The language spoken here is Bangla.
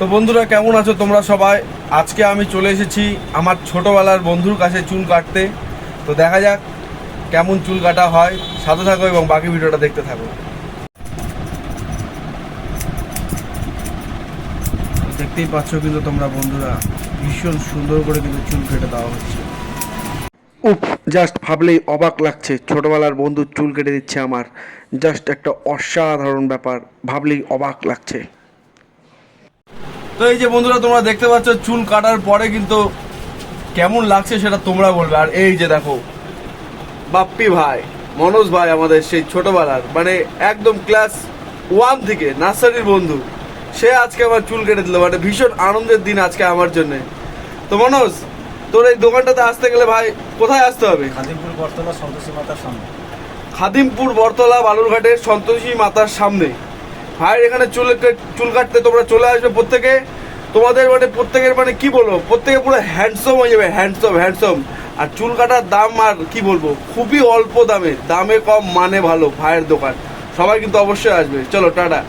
তো বন্ধুরা কেমন আছো তোমরা সবাই? আজকে আমি চলে এসেছি আমার ছোটবেলার বন্ধুর কাছে চুল কাটতে। তো দেখা যাক কেমন চুল কাটা হয়, সাথে থাকো এবং বাকি ভিডিওটা দেখতে থাকো। দেখতেই পাচ্ছ কিন্তু তোমরা বন্ধুরা, ভীষণ সুন্দর করে কিন্তু চুল কেটে দেওয়া হচ্ছে। উফ, জাস্ট ভাবলেই অবাক লাগছে, ছোটবেলার বন্ধুর চুল কেটে দিচ্ছে আমার। জাস্ট একটা অসাধারণ ব্যাপার, ভাবলেই অবাক লাগছে। তো এই যে বন্ধুরা তোমরা দেখতে পাচ্ছ চুল কাটার পরে কিন্তু কেমন লাগছে সেটা তোমরা বলবে। আর এই যে দেখো বাপ্পি ভাই, মনোজ ভাই, আমাদের সেই ছোটবেলার মানে একদম ক্লাস 1 থেকে নার্সারির বন্ধু, সে আজকে আমার চুল কেটে দিল। মানে ভীষণ আনন্দের দিন আজকে আমার জন্য। তো মনোজ, তোর এই দোকানটাতে আসতে গেলে ভাই কোথায় আসতে হবে? খাদিমপুর বটতলা সন্তোষী মাতার সামনে। খাদিমপুর বটতলা বালুরঘাটের সন্তোষী মাতার সামনে ভাই এখানে চুল কাটতে তোমরা চলে আসবে প্রত্যেকে। তোমাদের মানে প্রত্যেকের মানে কি বলবো, প্রত্যেকে পুরো হ্যান্ডসম হয়ে যাবে, হ্যান্ডসম হ্যান্ডসম। আর চুল কাটার দাম আর কি বলবো, খুবই অল্প দামে, দামে কম মানে ভালো ভাইয়ের দোকান। সবাই কিন্তু অবশ্যই আসবে। চলো টাটা।